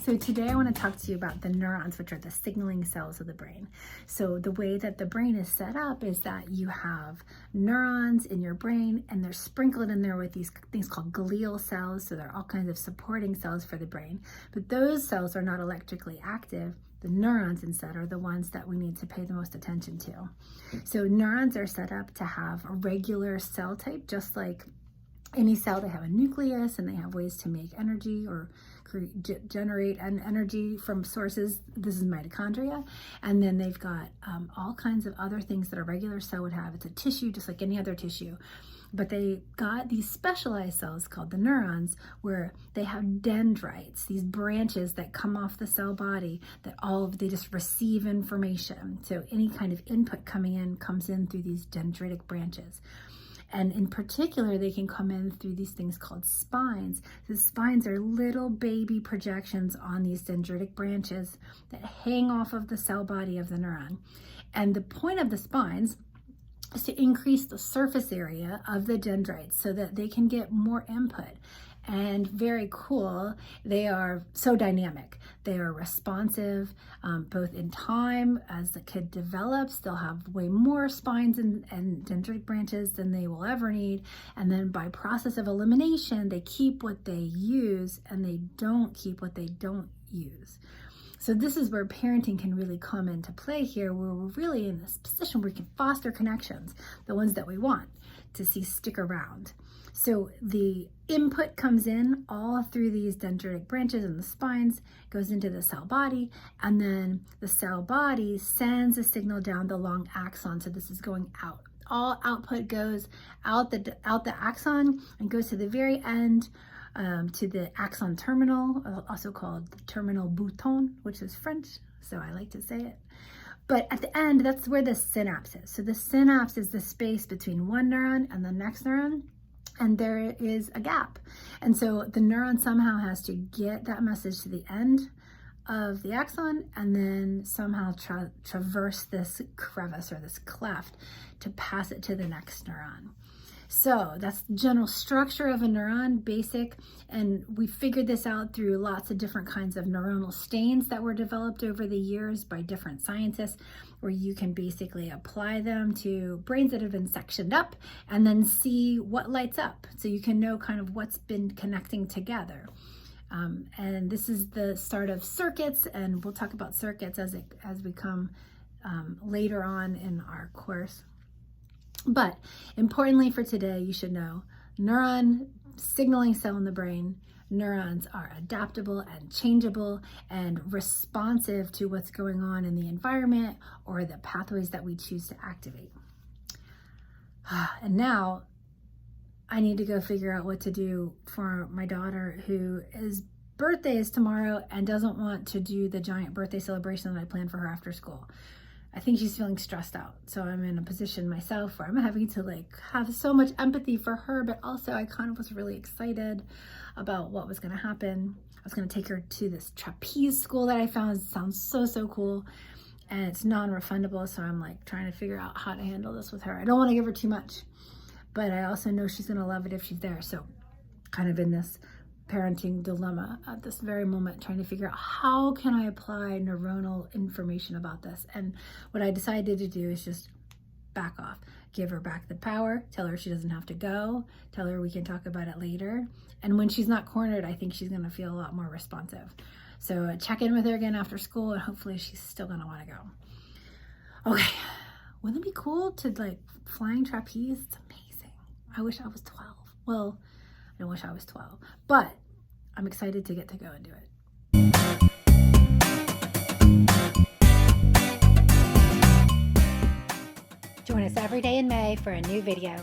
So today I want to talk to you about the neurons, which are the signaling cells of the brain. So the way that the brain is set up is that you have neurons in your brain, and they're sprinkled in there with these things called glial cells. So there are all kinds of supporting cells for the brain, but those cells are not electrically active. The neurons instead are the ones that we need to pay the most attention to. So neurons are set up to have a regular cell type, just like any cell. They have a nucleus and they have ways to make energy or generate an energy from sources. This is mitochondria. And then they've got all kinds of other things that a regular cell would have. It's a tissue just like any other tissue. But they got these specialized cells called the neurons, where they have dendrites, these branches that come off the cell body that they just receive information. So any kind of input coming in comes in through these dendritic branches. And in particular, they can come in through these things called spines. The spines are little baby projections on these dendritic branches that hang off of the cell body of the neuron. And the point of the spines is to increase the surface area of the dendrites so that they can get more input. And very cool, they are so dynamic. They are responsive, both in time. As the kid develops, they'll have way more spines and dendritic branches than they will ever need. And then by process of elimination, they keep what they use and they don't keep what they don't use. So this is where parenting can really come into play here, where we're really in this position where we can foster connections, the ones that we want to see stick around. So the input comes in all through these dendritic branches and the spines, goes into the cell body, and then the cell body sends a signal down the long axon. So this is going out. All output goes out the axon and goes to the very end, to the axon terminal, also called the terminal bouton, which is French, so I like to say it. But at the end, that's where the synapse is. So the synapse is the space between one neuron and the next neuron, and there is a gap. And so the neuron somehow has to get that message to the end of the axon and then somehow traverse this crevice or this cleft to pass it to the next neuron. So that's the general structure of a neuron, basic, and we figured this out through lots of different kinds of neuronal stains that were developed over the years by different scientists, where you can basically apply them to brains that have been sectioned up and then see what lights up, so you can know kind of what's been connecting together. And this is the start of circuits, and we'll talk about circuits as we come later on in our course. But importantly for today, you should know neuron, signaling cell in the brain. Neurons are adaptable and changeable and responsive to what's going on in the environment or the pathways that we choose to activate. And now I need to go figure out what to do for my daughter, whose birthday is tomorrow and doesn't want to do the giant birthday celebration that I planned for her after school. I think she's feeling stressed out. So I'm in a position myself where I'm having to have so much empathy for her, but also I kind of was really excited about what was going to happen. I was going to take her to this trapeze school that I found. It sounds so cool, and it's non-refundable. So I'm trying to figure out how to handle this with her. I don't want to give her too much, but I also know she's going to love it if she's there. So kind of in this parenting dilemma at this very moment, trying to figure out how can I apply neuronal information about this. And what I decided to do is just back off, give her back the power, tell her she doesn't have to go, tell her we can talk about it later. And when she's not cornered, I think she's going to feel a lot more responsive. So check in with her again after school, and hopefully she's still going to want to go. Okay, wouldn't it be cool to flying trapeze? It's amazing. I wish I was 12. Well, I wish I was 12, but I'm excited to get to go and do it. Join us every day in May for a new video.